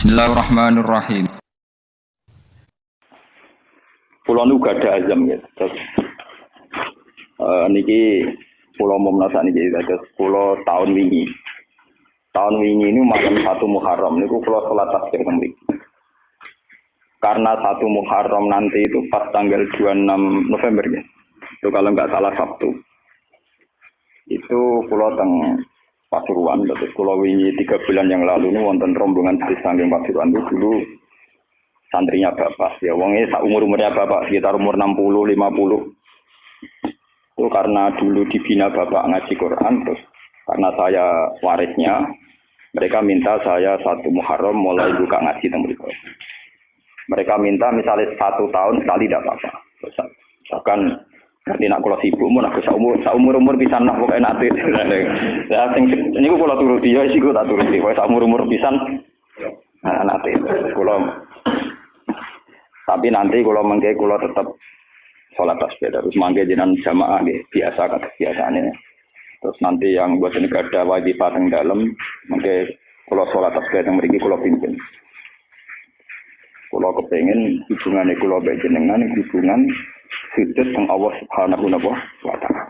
Bismillahirrahmanirrahim. Pulau nu gak ada azam ya. Terus niki pulau mau menasak niki terus pulau tahun wingi. Tahun wingi ini malam 1 Muharram niku pulau salat tasbih teng mriki. Karena 1 Muharram nanti itu pas tanggal 26 November ya. Itu kalau nggak salah Sabtu. Itu pulau teng Pasuruan, terus pulau wingi 3 bulan yang lalu ini wonten rombongan dari saking Pasuruan itu dulu santrinya bapak, ya wongnya umur-umurnya bapak sekitar umur 60-50. Itu karena dulu dibina bapak ngaji Quran, terus karena saya warisnya, mereka minta saya 1 Muharram mulai buka ngaji teng mriku. Mereka minta misalnya 1 tahun sekali tidak apa-apa. Misalkan ngerti nak kula sibuk mun aku saumur pisan nak pokoke nate. Ya sing niku kula turuti ya iki kula tak turuti. Pokoke saumur pisan nate. Kula tapi nanti kula mengke kula tetep salat tasbih terus mangke jenengan jamaah nggih biasa kebiasaane. Terus nanti yang buat negara wajib teng dalem mengke kula salat tasbih teng mriki kula pimpin. Kula kepengin hubungane kula mbek jenengan hubungan sujud dengan Allah Subhanahu wa ta'ala.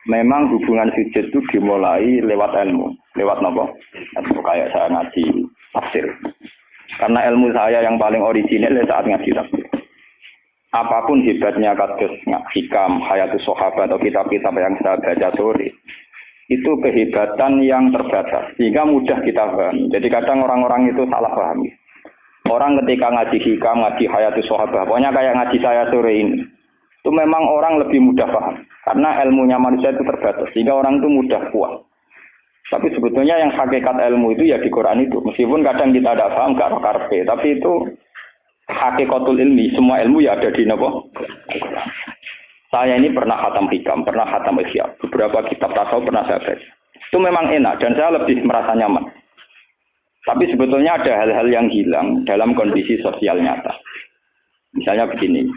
Memang hubungan sujud itu dimulai lewat ilmu. Lewat apa? Kayak saya ngaji tafsir. Karena ilmu saya yang paling original saat ngaji tafsir. Apapun hebatnya kados hikam, hayatus sahabat atau kitab-kitab yang saya baca sore, itu kehebatan yang terbatas. Sehingga mudah kita paham. Jadi kadang orang-orang itu salah paham. Orang ketika ngaji hikam, ngaji hayatus sahabat, pokoknya kayak ngaji saya sore ini. Itu memang orang lebih mudah paham. Karena ilmunya manusia itu terbatas. Sehingga orang itu mudah puas. Tapi sebetulnya yang hakikat ilmu itu ya di Quran itu. Meskipun kadang kita tidak paham, gak karpe. Tapi itu hakikatul ilmi. Semua ilmu ya ada di Nabi. Saya ini pernah khatam hikam, pernah khatam ihya. Beberapa kitab tasawuf pernah saya baca. Itu memang enak dan saya lebih merasa nyaman. Tapi sebetulnya ada hal-hal yang hilang dalam kondisi sosial nyata. Misalnya begini.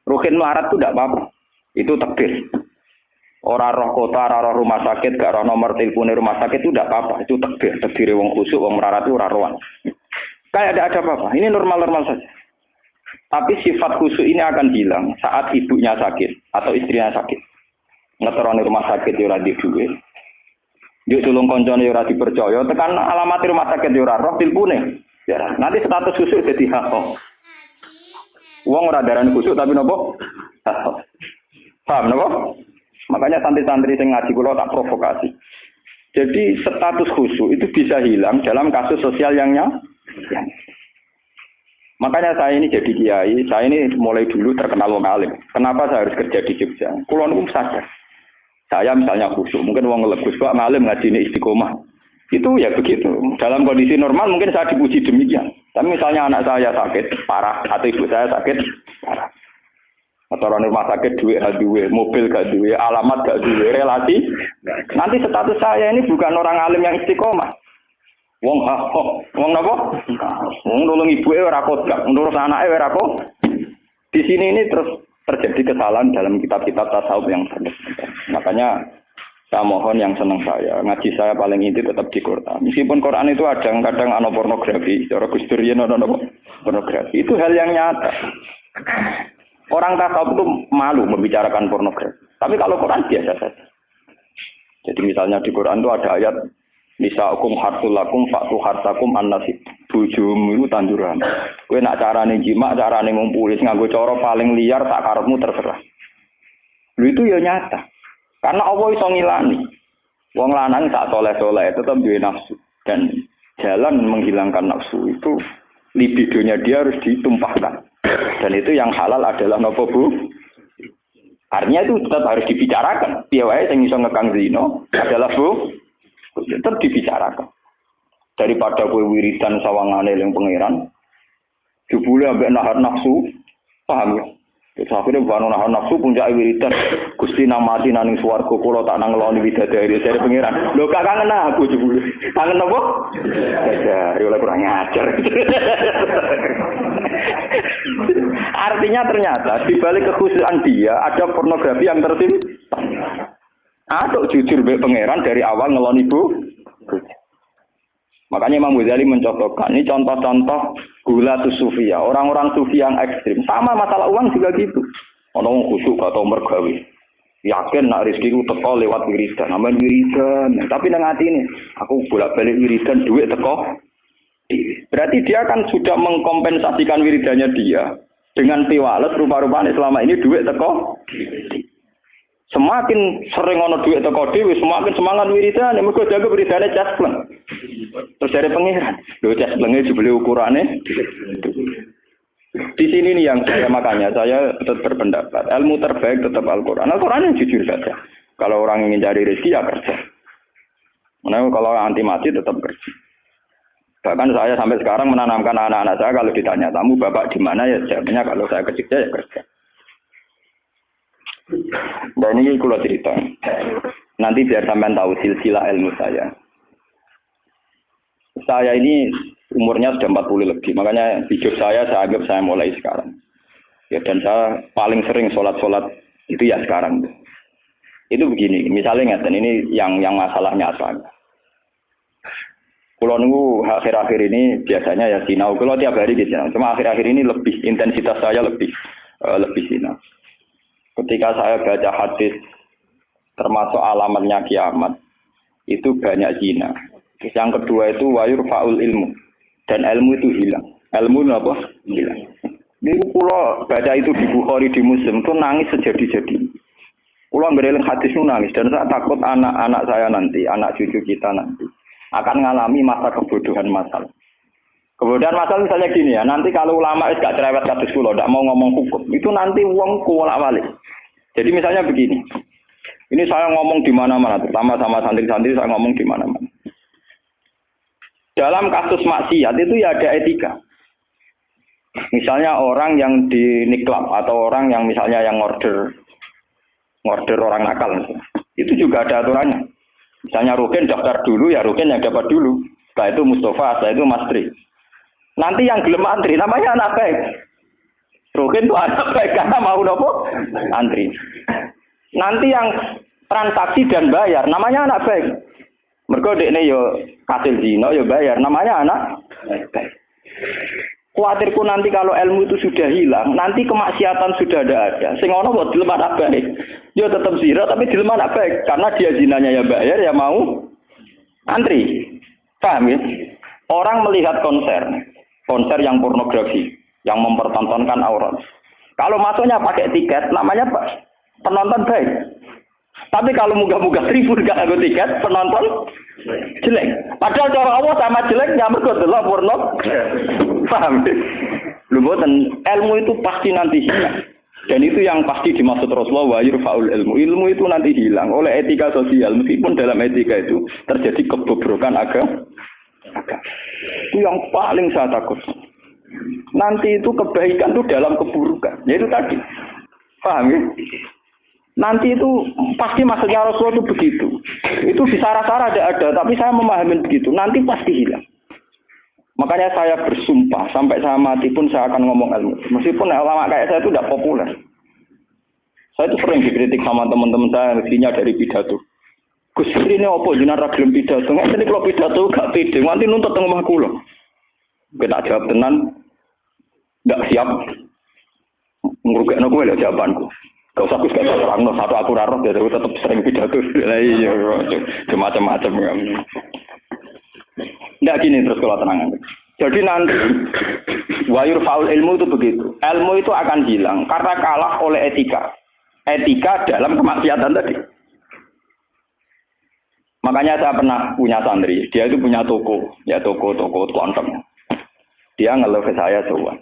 Ruhin melarat itu tidak apa-apa. Itu takdir. Orang roh kota, orang roh rumah sakit, gak roh nomor telepon rumah sakit itu tidak apa-apa. Itu takdir. Takdir wong khusuk, wong melarat itu orang rohan. Kayak ada apa-apa. Ini normal-normal saja. Tapi sifat khusuk ini akan hilang saat ibunya sakit atau istrinya sakit. Ngeteroni rumah sakit ya ora di duit. Yuk tulung koncone ora dipercaya, tekan alamat rumah sakit ora roh tilpune. Ya, nanti status khusuk dadi hak. Wong ora darani khusuk tapi napa? Paham napa? Makanya santri-santri sing ngaji kula tak provokasi. Jadi status khusuk itu bisa hilang dalam kasus sosial yang makanya saya ini jadi kiai, saya ini mulai dulu terkenal wong alim. Kenapa saya harus kerja di Jogja? Kula niku sadar. Saya misalnya khusuk, mungkin wong ngelegus kok ngalim ngajine istiqomah. Itu ya begitu. Dalam kondisi normal mungkin saya dipuji demikian. Tapi misalnya anak saya sakit parah atau ibu saya sakit parah. Atau orang rumah sakit duit gak duit, mobil gak duit, alamat gak duit, relasi. Nanti status saya ini bukan orang alim yang istiqomah. Wong wong napa? Wong nulung ibuke ora kok, ngurus anake ora kok. Di sini ini terus terjadi kesalahan dalam kitab-kitab tasawuf yang benar. Makanya saya mohon yang senang saya, ngaji saya paling inti tetap di Quran. Meskipun Quran itu ada kadang ana pornografi, cara Gus Dur yen ana pornografi. Itu hal yang nyata. Orang tasawuf itu malu membicarakan pornografi. Tapi kalau Quran biasa saja. Jadi misalnya di Quran itu ada ayat nisa'ukum harsul lakum fa'tu harsakum an-nasib. Bojomu iku tanduran. Kowe nak carane jima, carane ngumpuli nganggo cara paling liar sak karepmu terserah. Lho itu ya nyata. Karena Allah iso ngilani. Wong lanang sak soleh-soleh tetap duwe nafsu dan jalan menghilangkan nafsu itu libidonya dia harus ditumpahkan. Dan itu yang halal adalah napa Bu? Artinya itu tetap harus dibicarakan. Piye wae sing iso ngekang zina adalah Bu, tetap dibicarakan. Daripada kowe wiridan sawangane ning pangeran jebule ambek nahan nafsu, paham ya? Wis akhire bano nahan nafsu puncake wiridan Gusti namati nang swarga kula tak nang ngeloni widadari dari pangeran. Lho gak kangen aku jebule. Kangen apa? Ya, oleh kurang ajar. Artinya ternyata di balik kekhusyukan dia ada pornografi yang tersimpan. Atau jujur mbek pangeran dari awal ngeloni Bu. Makanya Imam Ghazali mencontohkan, ini contoh-contoh gula tu sufia, orang-orang sufi yang ekstrim. Sama masalah uang juga gitu. Orang khusyuk atau mergawi. Yakin nak rezeki ku teko lewat wiridan, amen wiridan. Tapi nang ati ini, aku bolak-balik wiridan duit teko. Berarti dia kan sudah mengkompensasikan wiridannya dia dengan piwales rupa-rupanya selama ini duit teko. Semakin sering ono duit teko dhewe, semakin semangat wiridan, mergo jago wiridane caspleng. Terus dari pengiran, lho casplenge jebule ukurane. Di sini nih yang makanya saya tetap berpendapat, ilmu terbaik tetap Al-Qur'an. Al-Qur'an yang jujur saja. Kalau orang ingin cari rezeki ya kerja. Nah, kalau anti mati tetap kerja. Bahkan saya sampai sekarang menanamkan anak-anak saya kalau ditanya tamu bapak di mana ya jawabnya kalau saya kerja ya kerja. Dan ini kalau cerita, nanti biar sampean tahu silsilah ilmu saya. Saya ini umurnya sudah 40 lebih, makanya hidup saya anggap saya mulai sekarang. Ya, dan saya paling sering sholat itu ya sekarang. Itu begini, misalnya ngeten ini yang masalahnya asal. Kalau nunggu akhir-akhir ini biasanya ya sinau. Kalau tiap hari di sinau, cuma akhir-akhir ini lebih intensitas saya lebih sinau. Ketika saya baca hadis termasuk alamatnya kiamat, itu banyak zina. Yang kedua itu wayur faul ilmu, dan ilmu itu hilang. Ilmu apa? Hilang. Ini kalau baca itu di Bukhari di Muslim itu nangis sejadi-jadi. Kalau ngereling hadis itu nangis, dan saya takut anak-anak saya nanti, anak cucu kita nanti akan mengalami masa kebodohan masal. Kebodohan masal misalnya gini ya, nanti kalau ulama itu gak cerewet kados kula, ndak mau ngomong hukum, itu nanti wong kuwalak-walik. Jadi misalnya begini, ini saya ngomong di mana-mana, terutama sama santri-santri saya ngomong di mana-mana. Dalam kasus maksiat itu ya ada etika. Misalnya orang yang di niklab atau orang yang misalnya yang order orang nakal, itu juga ada aturannya. Misalnya Rukin daftar dulu, ya Rukin yang dapat dulu. Setelah itu Mustafa, setelah itu Mas Tri. Nanti yang gelem antri, namanya anak baik. Rukin itu anak baik, karena mau nopo antri. Nanti yang transaksi dan bayar, namanya anak baik. Mergo dekne yo kasil zina yo bayar, namanya anak baik. Kuatirku nanti kalau ilmu itu sudah hilang, nanti kemaksiatan sudah ada. Sing ono kok dilem anak baik. Yo tetap zina tapi dilem anak baik karena dia zinanya ya bayar ya mau antri. Paham ya? Orang melihat konser yang pornografi, yang mempertontonkan aurat. Kalau masuknya pakai tiket, namanya penonton baik. Tapi kalau munggah-munggah tribun gak ada tiket, penonton jelek. Padahal cara Allah sama jeleknya mergo delok porno. Paham? Lho mboten, ilmu itu pasti nanti hilang. Dan itu yang pasti dimaksud Rasulullah wa yurfa'ul ilmu. Ilmu itu nanti hilang oleh etika sosial. Meskipun dalam etika itu terjadi kebobrokan agama. Itu yang paling saya takut. Nanti itu kebaikan itu dalam keburukan. Yaitu tadi. Paham ya? Nanti itu pasti maksudnya Rasulullah itu begitu. Itu di sarah-sarah ada, tapi saya memahami begitu. Nanti pasti hilang. Makanya saya bersumpah sampai saya mati pun saya akan ngomong ilmu. Meskipun ulama kayak saya itu tidak populer. Saya itu sering dikritik sama teman-teman saya isinya dari pidato. Gus ini apa jenengan ra gelem pidato? Ngene kalau pidato gak pede, nanti nuntut teng omah kula. Kena jawab tenan ndak siap. Ngrugekno kowe lho jawabanku. Gak usah gak terangno satu aku ra roh ya tetep sering pidato. Lah iya macam-macam. Nggak gini terus kalau tenang. Jadi nanti wayur faul ilmu itu begitu. Ilmu itu akan hilang karena kalah oleh etika. Etika dalam kemaksiatan tadi. Makanya saya pernah punya santri. Dia itu punya toko kelontong. Dia ngeluh ke saya soal.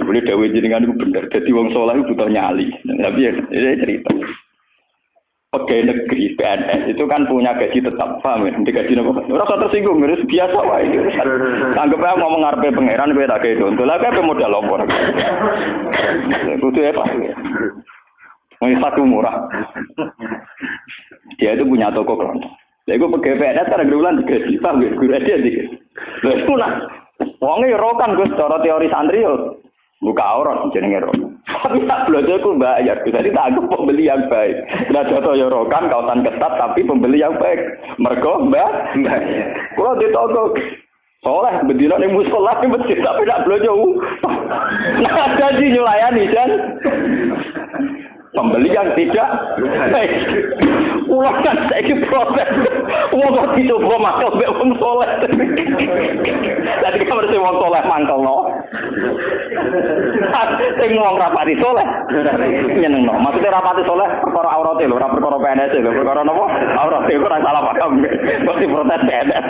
Sebelum Dewi jenengan itu benar. Jadi wong soleh itu butuh nyali. Tapi ya cerita. Pegawai negeri PNS itu kan punya gaji tetap, paham ya? Di gaji apa? Rasa tersinggung, harus biasa wae. Anggap aja ngomong ngarepe pangeran kowe tak gawe donto. Lah kabeh modal lopor. Kudu ya Pak. Mau satu murah. Dia itu punya toko kelontong. Lha iku pegawai PNS kan bulan digaji, paham ya? Guru dia dikit. Lha iku lah. Wonge yo rokan Gus, cara teori santri yo buka aurat jenenge rokan. Tapi tak belajar aku bayar. Jadi tak anggap pembeli yang baik. Nah jatuh yorokan, kawasan ketat, tapi pembeli yang baik. Mergo mbak. Kalau di toko, Soleh bendina ning musala ning masjid tapi nak blojo. Nah, jadi nyulayani kan. Pembeli yang tidak baik. Ulah kan saiki proses. Wong kok dicoba makal mbek wong soleh. Dadi kamar sing wong soleh mangkelno. Sing wong rapati soleh nyenengno. Maksudnya rapati soleh perkara aurate lho, ora perkara PNS lho, perkara napa? Aurate ora salah paham. Mesti protes PNS.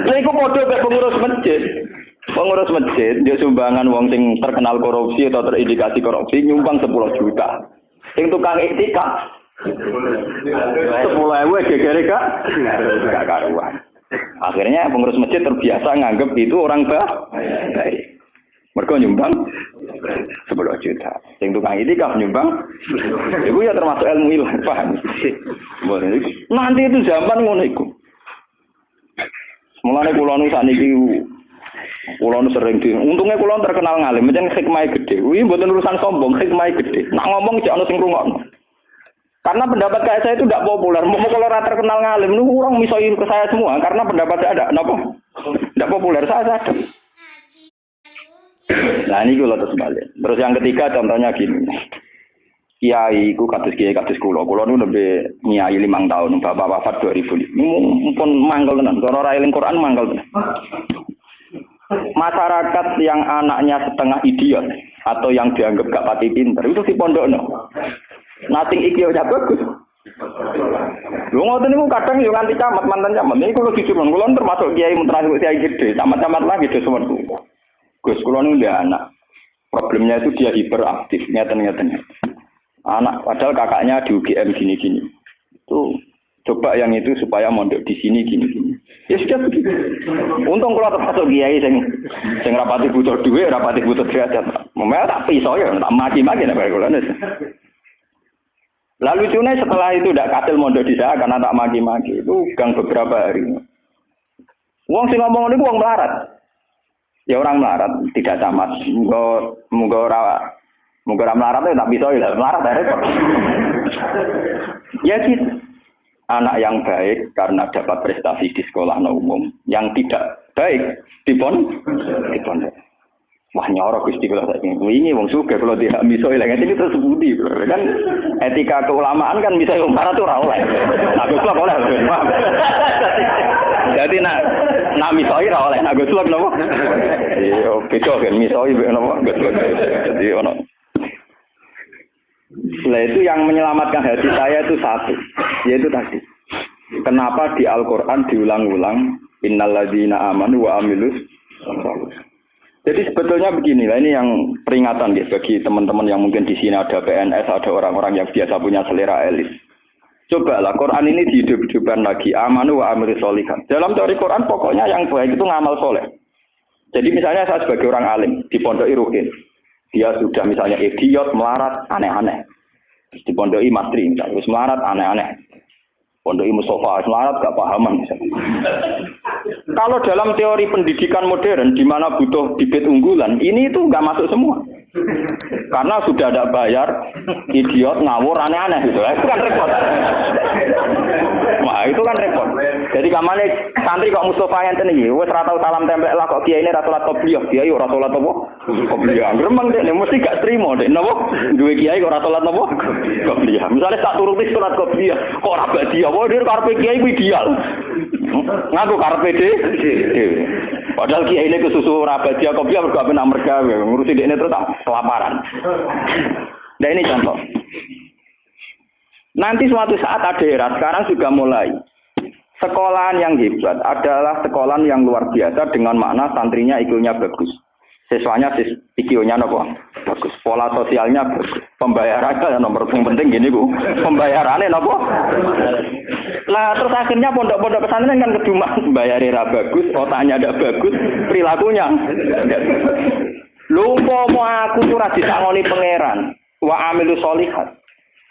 Lha iku padha mek pengurus masjid. Pengurus masjid dia sumbangan wong sing terkenal korupsi atau terindikasi korupsi nyumbang 10 juta. Sing tukang iktikaf 10.000 gegere gak karuan. Akhirnya pengurus masjid terbiasa nganggep itu orang baik. Mergo nyumbang 10 juta. Sing tukang iktikaf nyumbang itu ya termasuk ilmu ilmu paham. Nanti itu zaman ngono iku. Mulane kula nu sakniki kula nu sering untungnya kula terkenal ngalim, pancen hikmahe gedhe. Kuwi mboten urusan sombong, hikmahe gedhe. Nak ngomong jek ana sing ngrungokno. Karena pendapat kayak saya itu tidak populer. Mau kalau ora terkenal ngalim, nu orang misoi ke saya semua karena pendapat saya ada napa? Tidak populer saya sadar. Nah, ini kula terus balik. Terus yang ketiga contohnya gini. Kiai ku kados kula. Kula nu nembe nyai 5 tahun, bapak wafat 2000. Mumpun mangkel tenan. Cara ora eling Quran mangkel tenan. Masyarakat yang anaknya setengah idiot atau yang dianggap gak pati pinter itu di pondokno. Nating iki yo bagus. Lho ngoten niku kadang yo nganti camat mantan camat. Niku kula jujur kula termasuk kiai termasuk kiai gede, camat-camat lagi do semetu. Gus kula niku ndek anak. Problemnya itu dia hiperaktif, nyata-nyata. Anak padahal kakaknya di UGM gini-gini. Itu coba yang itu supaya mondok di sini gini-gini. Ya sudah begitu. Untung kalau termasuk kiai sing rapati butuh duit, rapati butuh derajat. Memang tak pisau ya, tak maki-maki nek kula. Lalu lucunya setelah itu tidak kasil mondok di saya karena tak maki-maki. Itu gang beberapa hari. Wong sing ngomong niku wong melarat. Ya orang melarat, tidak camat. Muga ora melarat tak pisau ya, melarat repot. Ya gitu. Anak yang baik karena dapat prestasi di sekolah umum, yang tidak baik di pondok. Wah nyorok Gusti kula saiki. Wingi wong sugih kalau tidak miso ilang iki terus budi. Kan etika keulamaan kan bisa umar tuh ora oleh. Aku kok oleh. Jadi nak misoi ora oleh. Aku kok napa? Iya, beda kan misoi napa? Jadi ono. Nah itu yang menyelamatkan hati saya itu satu, yaitu tadi. Kenapa di Al-Quran diulang-ulang innalladzina amanu wa amilus sholihati. Jadi sebetulnya begini, ini yang peringatan ya bagi teman-teman yang mungkin di sini ada PNS, ada orang-orang yang biasa punya selera elit. Cobalah Quran ini dihidup-hidupkan lagi, amanu wa amilus sholihati. Dalam teori Quran pokoknya yang baik itu ngamal soleh. Jadi misalnya saya sebagai orang alim di Pondok Irukin. Dia sudah misalnya idiot, melarat, aneh-aneh. Di Pondok Mastri misalnya, terus melarat, aneh-aneh. Pondok Mustafa, melarat, gak pahaman misalnya. Kalau dalam teori pendidikan modern, di mana butuh bibit unggulan, ini itu gak masuk semua. Karena sudah ada bayar, idiot, ngawur, aneh-aneh gitu. Itu kan repot. Wah, itu kan repot. Jadi kamane santri kok Mustafa enten iki, wis ora tau salam tempel lah kok kiai ini ra salat qobliyah, kiai ora salat apa? Qobliyah. Gremeng dek mesti gak trimo dek napa? Duwe kiai kok ora salat apa? Qobliyah. Misale tak turuti salat qobliyah, kok ora badi apa dhewe karepe kiai ku ideal. Ngaku karepe dhewe. Padahal kiai ini kesusu ora badi qobliyah mergo ape nak merga ngurusi dekne terus kelaparan. Nah ini contoh. Nanti suatu saat ada era, sekarang juga mulai. Sekolahan yang hebat adalah sekolahan yang luar biasa dengan makna santrinya IQ-nya bagus. Siswanya IQ-nya bagus. Pola sosialnya bagus. Pembayarannya nomor penting gini Bu. Pembayarannya Lah terus akhirnya pondok-pondok pesantren kan kedua bayarnya bagus, otaknya ada bagus, perilakunya. Lupa aku tuh disangoni pangeran. Wa amilus sholihat.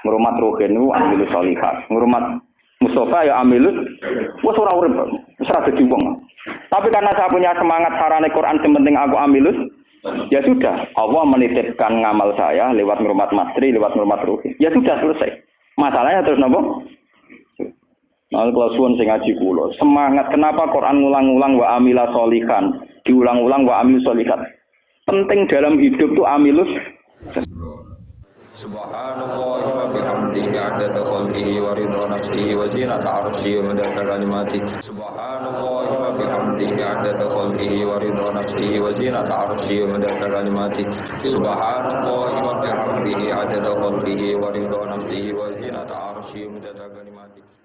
Ngurmat rohen wa amilus sholihat. Ngurmat Mustafa ya amilus, wes ora urip, wes ora dadi wong. Tapi karena saya punya semangat sarane Quran yang penting aku amilus, ya sudah, Allah menitipkan ngamal saya lewat ngurmat mastri, lewat ngurmat ruhi. Ya sudah selesai. Masalahnya terus nopo? Nah, kalau suwun sing ngaji kula, semangat kenapa Quran ngulang-ulang wa amila sholihan, diulang-ulang wa amil sholihat. Penting dalam hidup tuh amilus. Subhanallah wa bihamdihi 'adada khalqihi wa ridha nafsihi wa zinata 'arsyihi wa midada kalimatihi. Subhanallah wa bihamdihi 'adada khalqihi wa ridha nafsihi wa zinata 'arsyihi wa midada kalimatihi. Subhanallah wa bihamdihi 'adada khalqihi wa ridha nafsihi wa zinata 'arsyihi wa midada kalimatihi.